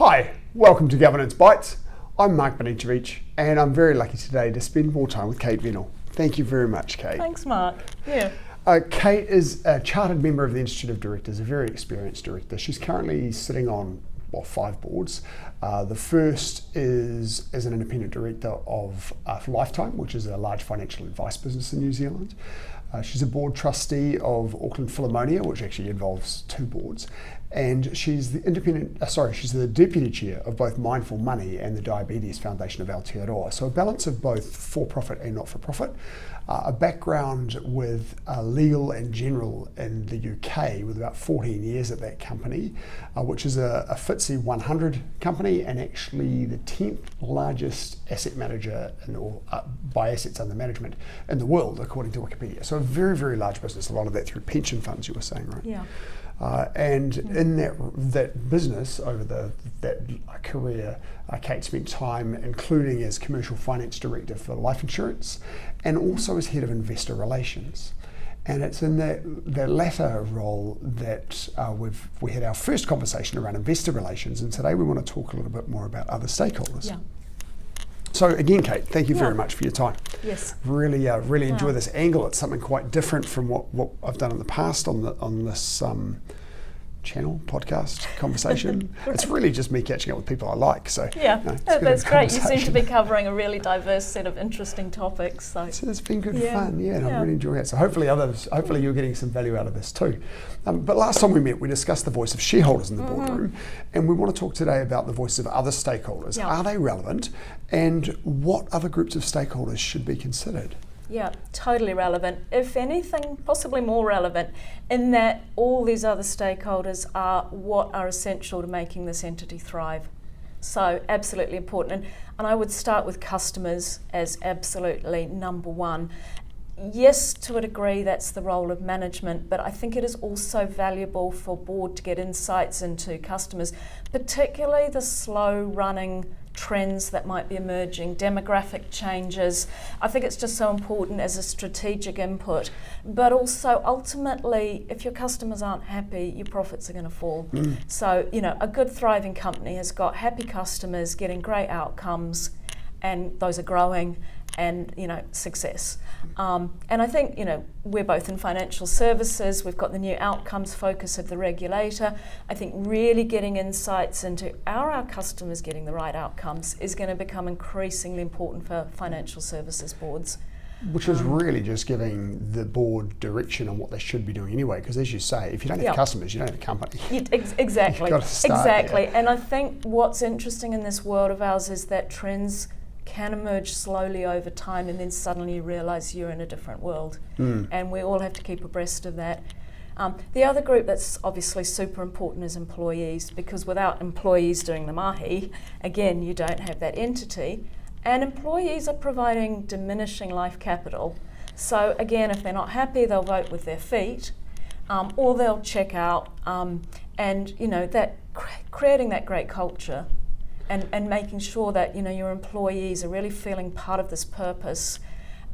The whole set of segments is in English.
Hi, welcome to Governance Bites. I'm Mark Banicevich, and I'm very lucky today to spend more time with Kate Vennell. Thank you very much, Kate. Thanks, Mark. Yeah. Kate is a chartered member of the Institute of Directors, a very experienced director. She's currently sitting on 5 boards. The first is as an independent director of Lifetime, which is a large financial advice business in New Zealand. She's a board trustee of Auckland Philharmonia, which actually involves 2 boards. And she's the she's the deputy chair of both Mindful Money and the Diabetes Foundation Aotearoa. So a balance of both for-profit and not-for-profit. A background with legal and general in the UK with about 14 years at that company, which is a FTSE 100 company and actually the 10th largest asset manager by assets under management in the world, according to Wikipedia. So a very, very large business, a lot of that through pension funds, you were saying, right? Yeah. And in that business, over that career, Kate spent time including as commercial finance director for life insurance and also as head of investor relations. And it's in that latter role that we had our first conversation around investor relations, and today we want to talk a little bit more about other stakeholders. Yeah. So again, Kate, thank you very much for your time. Yes. Really enjoy this angle. It's something quite different from what I've done in the past on this channel, podcast, conversation. It's really just me catching up with people I like. So yeah, that's great. You seem to be covering a really diverse set of interesting topics. So it's been good fun, and I'm really enjoying it. So hopefully you're getting some value out of this too. But last time we met, we discussed the voice of shareholders in the boardroom, and we want to talk today about the voice of other stakeholders. Yeah. Are they relevant, and what other groups of stakeholders should be considered? Yeah, totally relevant. If anything, possibly more relevant, in that all these other stakeholders are what are essential to making this entity thrive. So absolutely important. And I would start with customers as absolutely number one. Yes, to a degree, that's the role of management, but I think it is also valuable for board to get insights into customers, particularly the slow-running trends that might be emerging, demographic changes. I think it's just so important as a strategic input, but also ultimately, if your customers aren't happy, your profits are going to fall. So, a good thriving company has got happy customers getting great outcomes, and those are growing, and success. And I think we're both in financial services. We've got the new outcomes focus of the regulator. I think really getting insights into our customers getting the right outcomes is going to become increasingly important for financial services boards. Which is really just giving the board direction on what they should be doing anyway, because as you say, if you don't have customers, you don't have a company. Exactly. You've got to start exactly. there. And I think what's interesting in this world of ours is that trends can emerge slowly over time, and then suddenly you realise you're in a different world. And we all have to keep abreast of that. The other group that's obviously super important is employees, because without employees doing the mahi, again, you don't have that entity. And employees are providing diminishing life capital. So again, if they're not happy, they'll vote with their feet, or they'll check out, and that creating that great culture and making sure that your employees are really feeling part of this purpose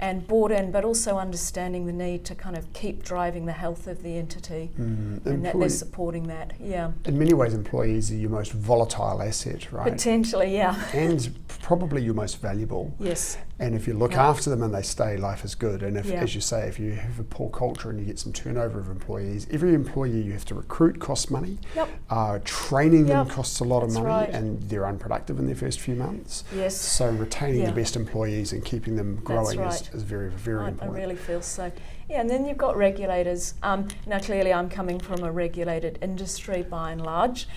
and bought in, but also understanding the need to kind of keep driving the health of the entity, and that they're supporting that. Yeah. In many ways, employees are your most volatile asset, right? Potentially, yeah. And probably your most valuable. Yes. And if you look after them and they stay, life is good. And if, as you say, if you have a poor culture and you get some turnover of employees, every employee you have to recruit costs money. Yep. Training them costs a lot of money, right. And they're unproductive in their first few months. Yes. So retaining the best employees and keeping them growing is very, very important. I really feel so. Yeah, and then you've got regulators. Now, clearly I'm coming from a regulated industry by and large.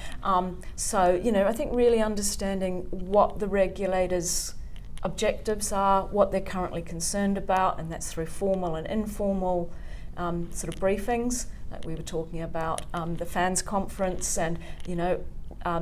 So, I think really understanding what the regulators' objectives are, what they're currently concerned about, and that's through formal and informal sort of briefings, like we were talking about the fans conference and,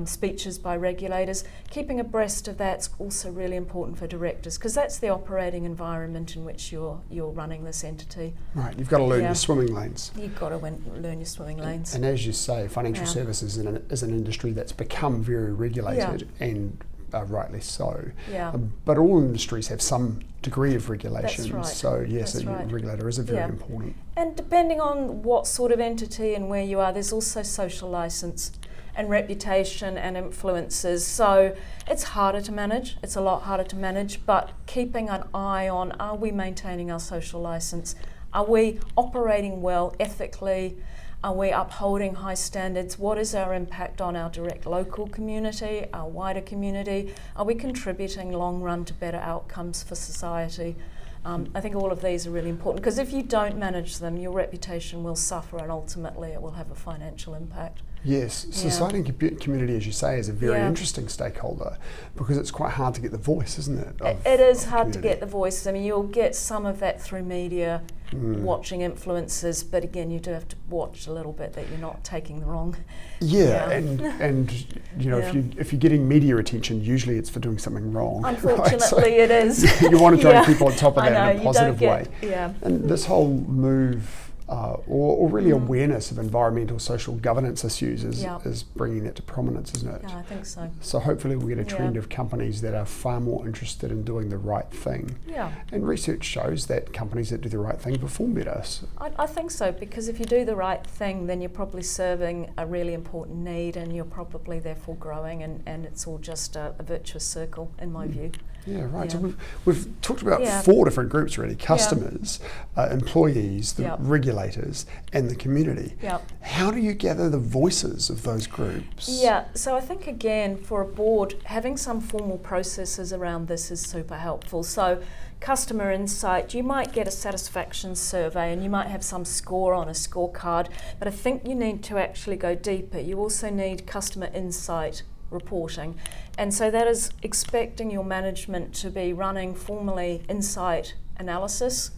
speeches by regulators. Keeping abreast of that's also really important for directors, because that's the operating environment in which you're running this entity. Right, you've got to learn your swimming lanes. You've got to learn your swimming lanes. And as you say, financial services is an industry that's become very regulated, and rightly so. Yeah. But all industries have some degree of regulation. That's right. So yes, That's right. regulator is very important. And depending on what sort of entity and where you are, there's also social license. and reputation and influences. So it's harder to manage. It's a lot harder to manage, but keeping an eye on, are we maintaining our social license? Are we operating well ethically? Are we upholding high standards? What is our impact on our direct local community, our wider community? Are we contributing long run to better outcomes for society? I think all of these are really important, because if you don't manage them, your reputation will suffer, and ultimately it will have a financial impact. Yes, society and community, as you say, is a very interesting stakeholder, because it's quite hard to get the voice, isn't it? It is hard to get the voice. I mean, you'll get some of that through media, watching influencers, but again, you do have to watch a little bit that you're not taking the wrong. And you know, if you're getting media attention, usually it's for doing something wrong. Unfortunately, right? So it is. You want to try to keep on top of that in a you positive way. Yeah. And this whole move, or really awareness of environmental, social governance issues is bringing that to prominence, isn't it? Yeah, I think so. So hopefully we'll get a trend of companies that are far more interested in doing the right thing. Yeah. And research shows that companies that do the right thing perform better. I think so, because if you do the right thing, then you're probably serving a really important need, and you're probably therefore growing, and it's all just a virtuous circle, in my view. Yeah, right. So we've talked about 4 different groups, really: customers, employees, the regulators, and the community. How do you gather the voices of those groups? Yeah, so I think, again, for a board, having some formal processes around this is super helpful. So customer insight, you might get a satisfaction survey and you might have some score on a scorecard, but I think you need to actually go deeper. You also need customer insight reporting, and so that is expecting your management to be running formally insight analysis,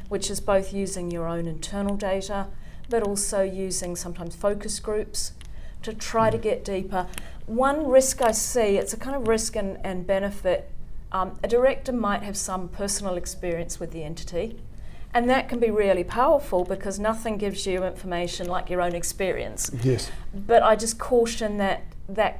which is both using your own internal data but also using sometimes focus groups to try to get deeper. One risk I see, it's a kind of risk and benefit. A director might have some personal experience with the entity, and that can be really powerful, because nothing gives you information like your own experience. Yes. But I just caution that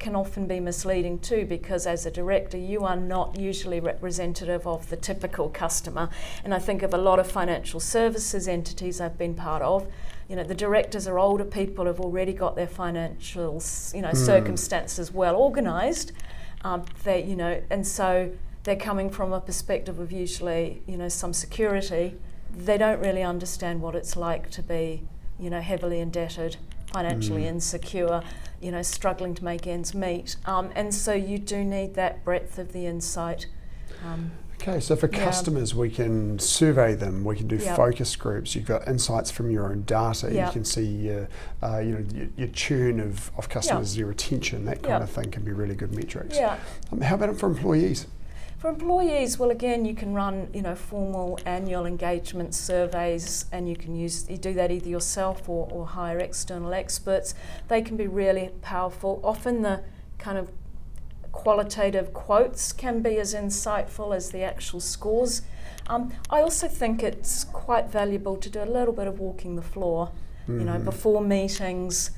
can often be misleading too, because as a director you are not usually representative of the typical customer. And I think of a lot of financial services entities I've been part of, you know, the directors are older people who've already got their financial circumstances well organised. And so they're coming from a perspective of usually, some security. They don't really understand what it's like to be, heavily indebted, financially insecure, struggling to make ends meet. And so you do need that breadth of the insight. Okay, so for customers, we can survey them, we can do focus groups, you've got insights from your own data, you can see your churn of customers, your retention, that kind of thing can be really good metrics. How about it for employees? For employees, well, again, you can run, formal annual engagement surveys, and you do that either yourself or hire external experts. They can be really powerful. Often the kind of qualitative quotes can be as insightful as the actual scores. I also think it's quite valuable to do a little bit of walking the floor, before meetings.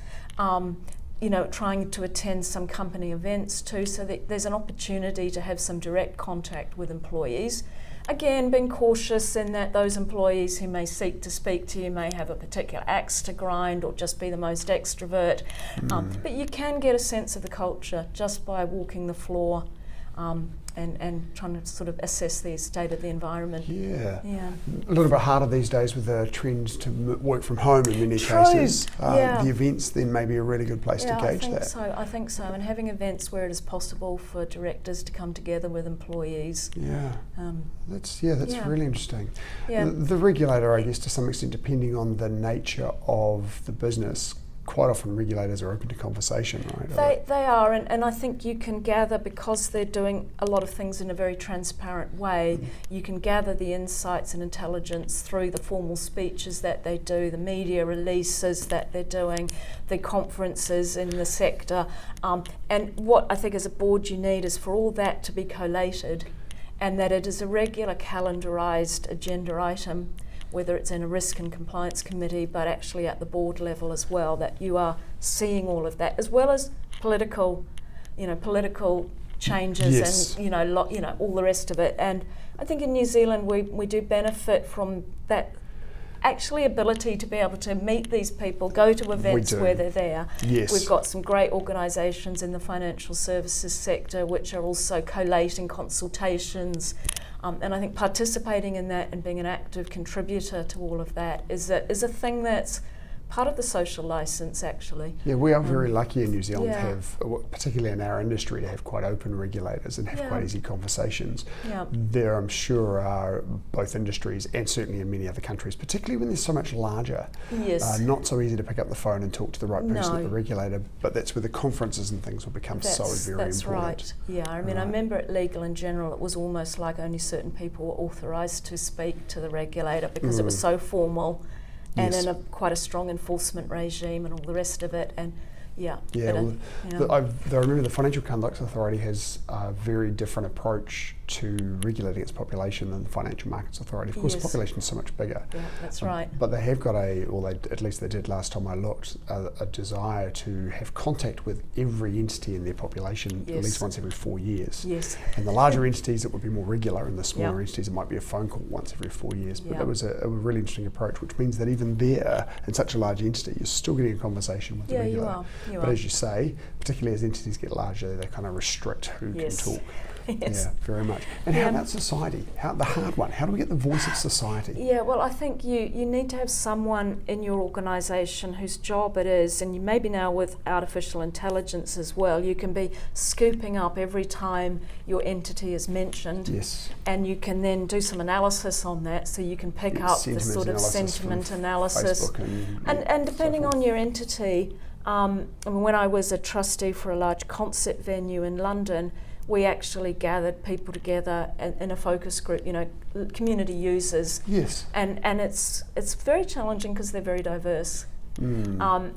Trying to attend some company events too, so that there's an opportunity to have some direct contact with employees. Again, being cautious in that those employees who may seek to speak to you may have a particular axe to grind or just be the most extrovert. But you can get a sense of the culture just by walking the floor and trying to sort of assess the state of the environment. Yeah. A little bit harder these days with the trends to work from home in many cases. The events then may be a really good place to gauge that. I think so. And having events where it is possible for directors to come together with employees. That's really interesting. The regulator, I guess, to some extent, depending on the nature of the business, quite often regulators are open to conversation, right? They are, and I think you can gather, because they're doing a lot of things in a very transparent way, you can gather the insights and intelligence through the formal speeches that they do, the media releases that they're doing, the conferences in the sector. And what I think as a board you need is for all that to be collated, and that it is a regular calendarised agenda item, whether it's in a risk and compliance committee, but actually at the board level as well, that you are seeing all of that, as well as political changes and all the rest of it. And I think in New Zealand we do benefit from that actually ability to be able to meet these people, go to events where they're there. Yes. We've got some great organisations in the financial services sector which are also collating consultations. And I think participating in that and being an active contributor to all of that is a thing that's part of the social licence, actually. Yeah, we are very lucky in New Zealand to yeah. have, particularly in our industry, to have quite open regulators and have Yeah. quite easy conversations. Yeah. There, I'm sure, are both industries and certainly in many other countries, particularly when they're so much larger. Yes. Not so easy to pick up the phone and talk to the right person No. at the regulator, but that's where the conferences and things will become so very That's important. right. Yeah, I mean, I remember at Legal in General, it was almost like only certain people were authorised to speak to the regulator because it was so formal. And Yes. in quite a strong enforcement regime and all the rest of it, and Yeah, well, I remember the Financial Conduct Authority has a very different approach to regulating its population than the Financial Markets Authority. Of course, Yes. the population is so much bigger. Yeah, that's right. But they have got at least they did last time I looked, a desire to have contact with every entity in their population at Yes. least once every 4 years. Yes. And the larger entities, it would be more regular, and the smaller Yeah. entities, it might be a phone call once every 4 years. But Yeah. that was a really interesting approach, which means that even there, in such a large entity, you're still getting a conversation with the Yeah, you regulator. are. But as you say, particularly as entities get larger, they kind of restrict who Yes. can talk. Yes. Yeah, very much. And how about society? The hard one. How do we get the voice of society? Yeah, well, I think you need to have someone in your organisation whose job it is, and you maybe now with artificial intelligence as well, you can be scooping up every time your entity is mentioned. Yes. And you can then do some analysis on that, so you can pick up the sort of sentiment analysis. And depending on your entity, I mean, when I was a trustee for a large concert venue in London, we actually gathered people together in a focus group, community users. Yes. And it's very challenging because they're very diverse. But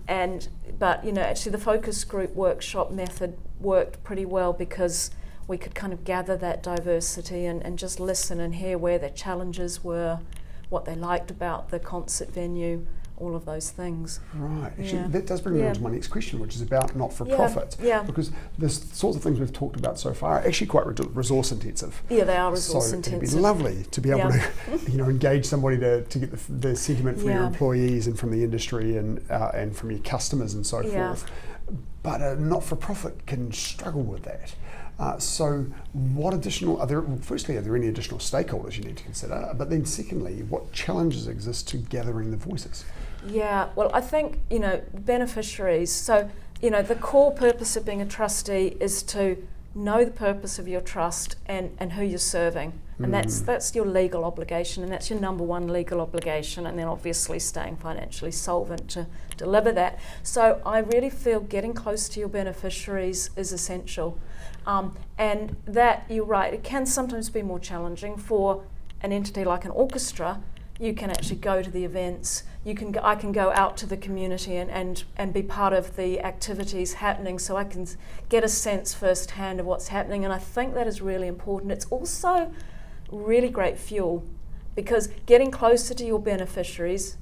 actually the focus group workshop method worked pretty well because we could kind of gather that diversity and just listen and hear where their challenges were, what they liked about the concert venue, all of those things. Right. Actually, that does bring me on to my next question, which is about not-for-profit. Yeah. Because the sorts of things we've talked about so far are actually quite resource intensive. Yeah, they are resource so intensive. It'd be lovely to be able to, engage somebody to get the sentiment from your employees and from the industry and from your customers and so forth. But a not-for-profit can struggle with that. So what additional, are there any additional stakeholders you need to consider? But then secondly, what challenges exist to gathering the voices? Yeah, well, I think, beneficiaries. So, the core purpose of being a trustee is to know the purpose of your trust and who you're serving. And that's your legal obligation, and that's your number one legal obligation, and then obviously staying financially solvent to deliver that. So I really feel getting close to your beneficiaries is essential. And that, you're right, it can sometimes be more challenging for an entity like an orchestra. You can actually go to the events. I can go out to the community and be part of the activities happening, so I can get a sense firsthand of what's happening. And I think that is really important. It's also really great fuel, because getting closer to your beneficiaries,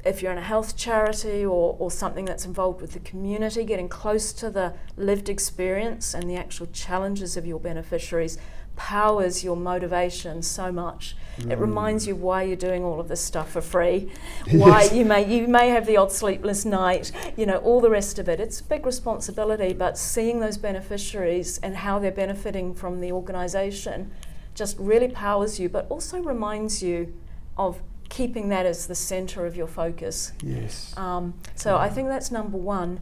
if you're in a health charity or something that's involved with the community, getting close to the lived experience and the actual challenges of your beneficiaries powers your motivation so much. It reminds you why you're doing all of this stuff for free, why you may have the odd sleepless night, all the rest of it. It's a big responsibility, but seeing those beneficiaries and how they're benefiting from the organisation just really powers you, but also reminds you of keeping that as the centre of your focus. Yes. So I think that's number one.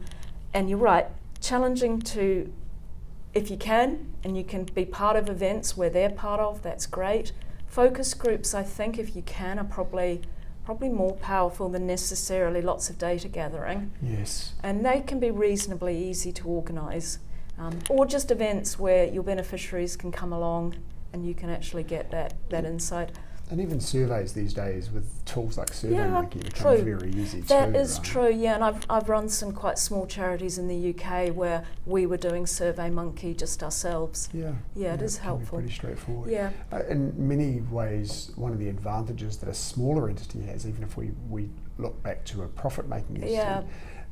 And you're right, challenging to, if you can, and you can be part of events where they're part of, that's great. Focus groups, I think, if you can, are probably more powerful than necessarily lots of data gathering. Yes. And they can be reasonably easy to organise. Or just events where your beneficiaries can come along and you can actually get that insight. And even surveys these days with tools like SurveyMonkey become very easy That is true, yeah. And I've run some quite small charities in the UK where we were doing SurveyMonkey just ourselves. Yeah, it is helpful. Pretty straightforward. Yeah. In many ways, one of the advantages that a smaller entity has, even if we look back to a profit-making entity,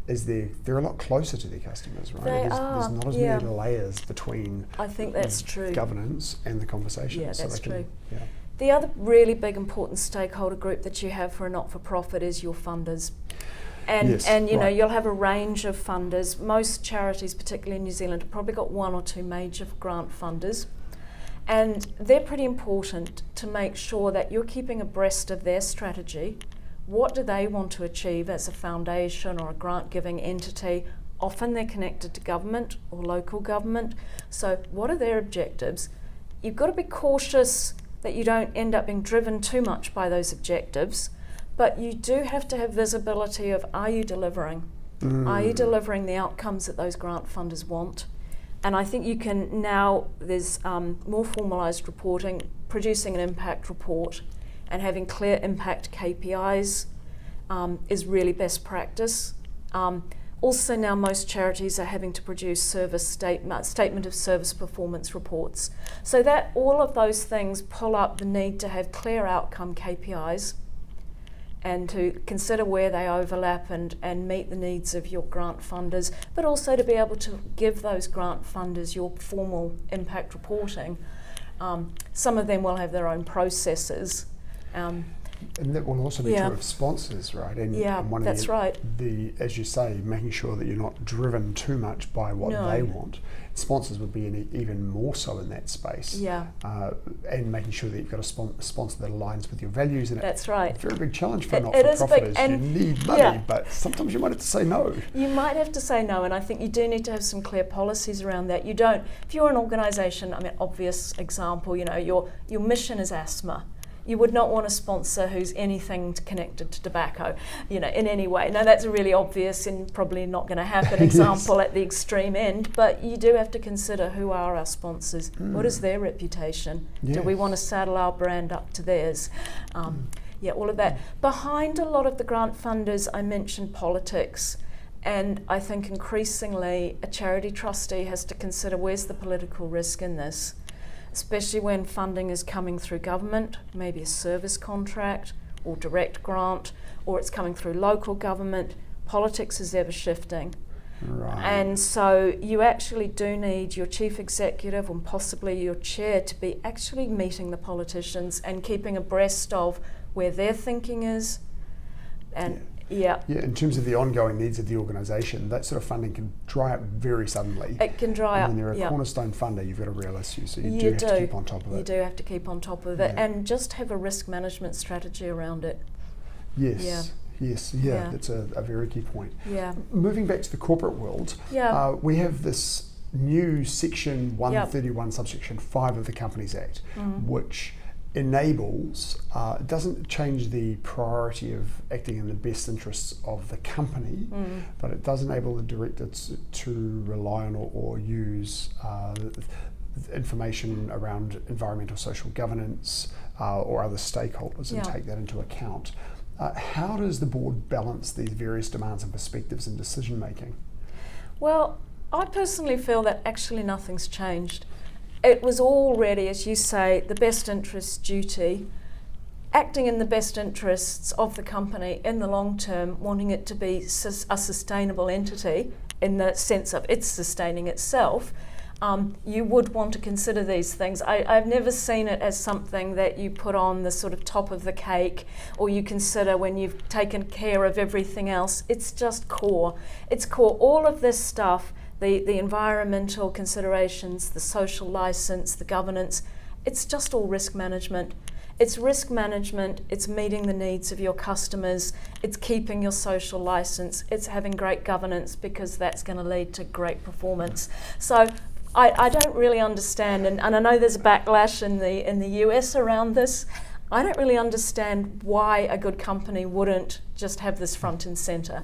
is they're a lot closer to their customers, right? There's not as many layers between I think that's true. Governance and the conversation. Yeah, that's true. The other really big important stakeholder group that you have for a not-for-profit is your funders. And, yes, and you know, right. you'll have a range of funders. Most charities, particularly in New Zealand, have probably got one or two major grant funders. And they're pretty important to make sure that you're keeping abreast of their strategy. What do they want to achieve as a foundation or a grant-giving entity? Often they're connected to government or local government. So what are their objectives? You've got to be cautious that you don't end up being driven too much by those objectives, but you do have to have visibility of, are you delivering? Are you delivering the outcomes that those grant funders want? And I think you can now, there's more formalised reporting, producing an impact report and having clear impact KPIs is really best practice. Also now most charities are having to produce statement of service performance reports. So that all of those things pull up the need to have clear outcome KPIs and to consider where they overlap and meet the needs of your grant funders, but also to be able to give those grant funders your formal impact reporting. Some of them will have their own processes. And that will also be true of sponsors, right? And one of that's right. As you say, making sure that you're not driven too much by what they want. Sponsors would be even more so in that space. Yeah. And making sure that you've got a sponsor that aligns with your values. And that's right. A very big challenge for not-for-profit is you need money, but sometimes you might have to say no. You might have to say no, and I think you do need to have some clear policies around that. You don't, if you're an organisation, I mean, obvious example, you know, your mission is asthma. You would not want a sponsor who's anything connected to tobacco, you know, in any way. Now that's a really obvious and probably not going to happen example at the extreme end, but you do have to consider who are our sponsors. What is their reputation? Do we want to saddle our brand up to theirs? All of that. Behind a lot of the grant funders, I mentioned politics. And I think increasingly a charity trustee has to consider where's the political risk in this, especially when funding is coming through government, maybe a service contract or direct grant, or it's coming through local government. Politics is ever shifting. Right. And so you actually do need your chief executive and possibly your chair to be actually meeting the politicians and keeping abreast of where their thinking is. And in terms of the ongoing needs of the organisation, that sort of funding can dry up very suddenly. It can dry up. And when you're a cornerstone funder, you've got a real issue, so you do have to keep on top of it. You do have to keep on top of it and just have a risk management strategy around it. Yes, that's a very key point. Yeah. Moving back to the corporate world, we have this new section 131 subsection 5 of the Companies Act, which enables, it doesn't change the priority of acting in the best interests of the company, but it does enable the director to rely on or use information around environmental social governance or other stakeholders and take that into account. How does the board balance these various demands and perspectives in decision making? Well, I personally feel that actually nothing's changed. It was already, as you say, the best interest duty, acting in the best interests of the company in the long term, wanting it to be a sustainable entity in the sense of it's sustaining itself. You would want to consider these things. I've never seen it as something that you put on the sort of top of the cake or you consider when you've taken care of everything else. It's just core. It's core. All of this stuff, the environmental considerations, the social license, the governance, it's just all risk management. It's risk management, it's meeting the needs of your customers, it's keeping your social license, it's having great governance because that's going to lead to great performance. So I don't really understand, and I know there's a backlash in the US around this. I don't really understand why a good company wouldn't just have this front and centre,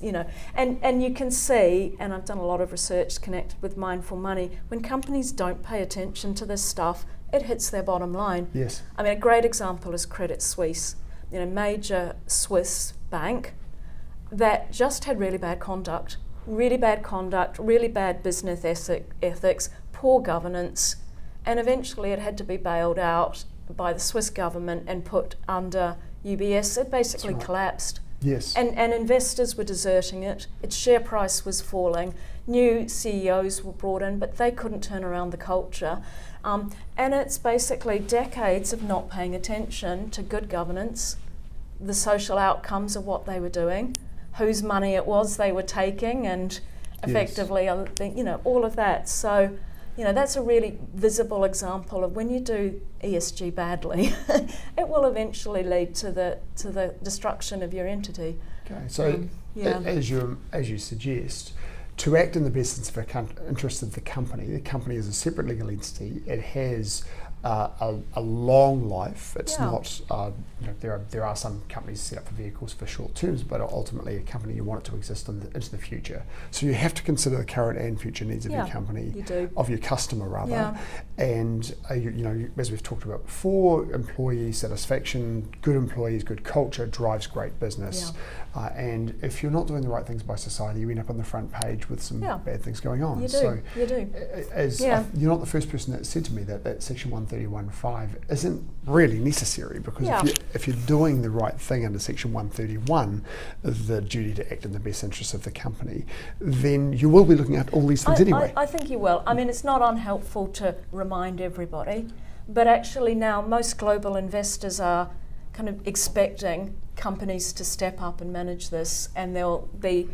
you know. And you can see, and I've done a lot of research connected with mindful money, when companies don't pay attention to this stuff, it hits their bottom line. Yes. I mean, a great example is Credit Suisse, you know, major Swiss bank that just had really bad conduct, really bad business ethics, poor governance, and eventually it had to be bailed out by the Swiss government and put under UBS. It basically collapsed. Yes. And investors were deserting it. Its share price was falling. New CEOs were brought in, but they couldn't turn around the culture. And it's basically decades of not paying attention to good governance, the social outcomes of what they were doing, whose money it was they were taking, and effectively, all of that. So, that's a really visible example of when you do ESG badly, it will eventually lead to the destruction of your entity. Okay, so as you suggest, to act in the best interest of the company is a separate legal entity. It has a long life. It's not, there are some companies set up for vehicles for short terms, but ultimately a company, you want it to exist into the future. So you have to consider the current and future needs of your company, you do. of your customer rather. Yeah. And as we've talked about before, employee satisfaction, good employees, good culture drives great business. Yeah. And if you're not doing the right things by society, you end up on the front page with some bad things going on. You do. So you do. You're not the first person that said to me that Section 131(5) isn't really necessary, because if you're doing the right thing under Section 131, the duty to act in the best interests of the company, then you will be looking at all these things anyway. I think you will. I mean, it's not unhelpful to remind everybody, but actually now most global investors are kind of expecting companies to step up and manage this, and they'll be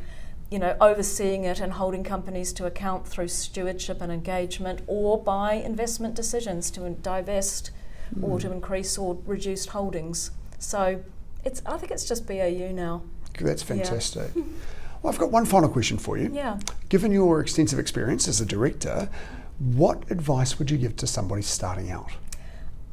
overseeing it and holding companies to account through stewardship and engagement, or by investment decisions to divest or to increase or reduce holdings. So I think it's just BAU now. That's fantastic. Yeah. Well, I've got one final question for you. Yeah. Given your extensive experience as a director, what advice would you give to somebody starting out?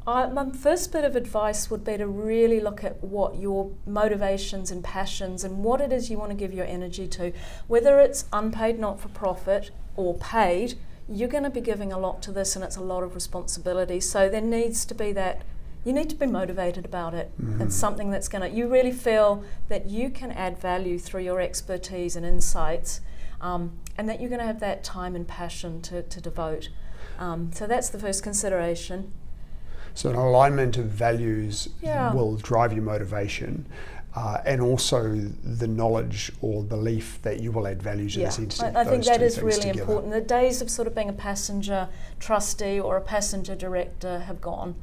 My first bit of advice would be to really look at what your motivations and passions and what it is you want to give your energy to. Whether it's unpaid not-for-profit or paid, you're going to be giving a lot to this, and it's a lot of responsibility. So there needs to be that, you need to be motivated about it, and something that's going to, you really feel that you can add value through your expertise and insights, and that you're going to have that time and passion to devote. So that's the first consideration. So an alignment of values will drive your motivation, and also the knowledge or belief that you will add value to this entity. I think that is really important. The days of sort of being a passenger trustee or a passenger director have gone.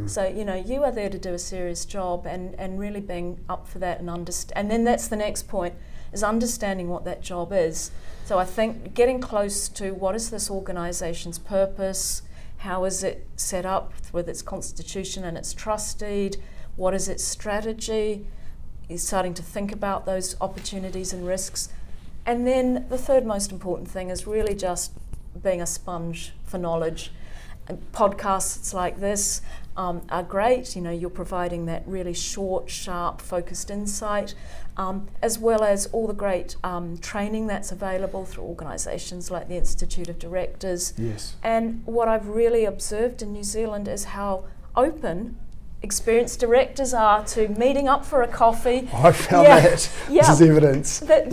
So, you are there to do a serious job, and really being up for that, and then that's the next point, is understanding what that job is. So I think getting close to what is this organisation's purpose, how is it set up with its constitution and its trusteed, what is its strategy, is starting to think about those opportunities and risks. And then the third most important thing is really just being a sponge for knowledge. And podcasts like this are great. You're providing that really short, sharp, focused insight, as well as all the great training that's available through organisations like the Institute of Directors. Yes. And what I've really observed in New Zealand is how open experienced directors are to meeting up for a coffee. I found that. This is evidence. But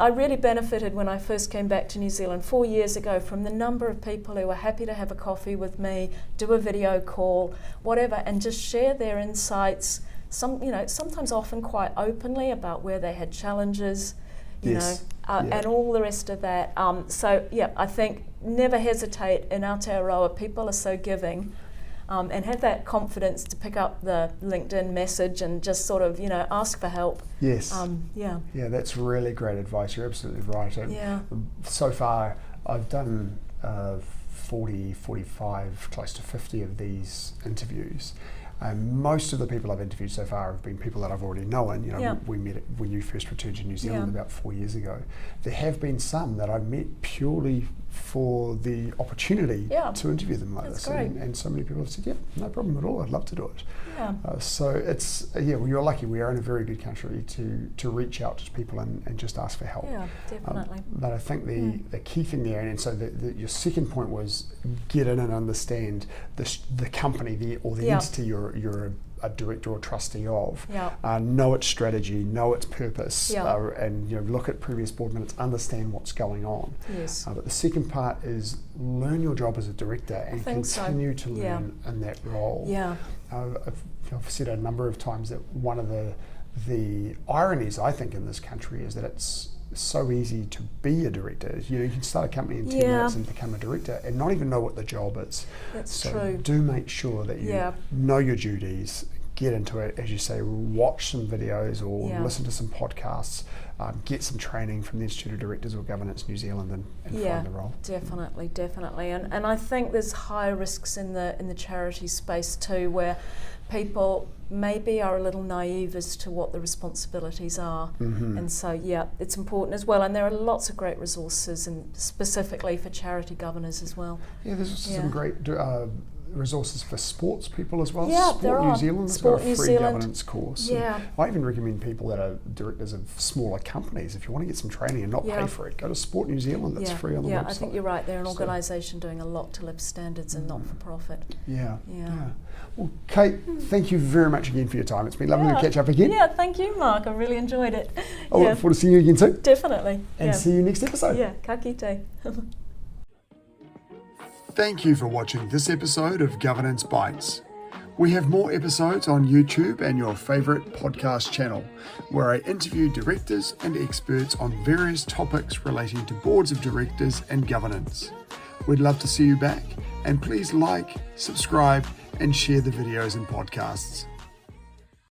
I really benefited when I first came back to New Zealand 4 years ago from the number of people who were happy to have a coffee with me, do a video call, whatever, and just share their insights. Sometimes often quite openly about where they had challenges, and all the rest of that. I think never hesitate. In Aotearoa, people are so giving. And have that confidence to pick up the LinkedIn message and just sort of, ask for help. Yes. Yeah, that's really great advice. You're absolutely right. And so far, I've done 40, 45, close to 50 of these interviews. Most of the people I've interviewed so far have been people that I've already known. We met when you first returned to New Zealand about 4 years ago. There have been some that I've met purely for the opportunity to interview them like this. And so many people have said, no problem at all, I'd love to do it. So it's, you're lucky. We are in a very good country to reach out to people and just ask for help. Yeah, definitely. But I think the key thing there, and so your second point was get in and understand the company, or the entity you're a director or trustee of, know its strategy, know its purpose, and look at previous board minutes, understand what's going on. Yes. But the second part is learn your job as a director and continue to learn in that role. Yeah. I've said a number of times that one of the the ironies, I think, in this country is that it's so easy to be a director. You can start a company in 10 minutes and become a director and not even know what the job is. That's so true. do make sure that you know your duties, get into it, as you say, watch some videos or listen to some podcasts, get some training from the Institute of Directors or Governance New Zealand and find the role. Definitely. And I think there's high risks in the charity space too, where people maybe are a little naive as to what the responsibilities are. And so, it's important as well. And there are lots of great resources, and specifically for charity governors as well. Yeah, there's also some great resources for sports people as well. Yeah, Sport New Zealand's got a free governance course. Yeah. I even recommend people that are directors of smaller companies, if you want to get some training and not pay for it, go to Sport New Zealand. That's free on the website. Yeah, I think you're right. They're an organisation doing a lot to lift standards and not for profit. Yeah. Well, Kate, thank you very much again for your time. It's been lovely to catch up again. Yeah, thank you, Mark. I really enjoyed it. I look forward to seeing you again soon. Definitely. And see you next episode. Yeah, ka kite. Thank you for watching this episode of Governance Bites. We have more episodes on YouTube and your favourite podcast channel, where I interview directors and experts on various topics relating to boards of directors and governance. We'd love to see you back, and please like, subscribe, and share the videos and podcasts.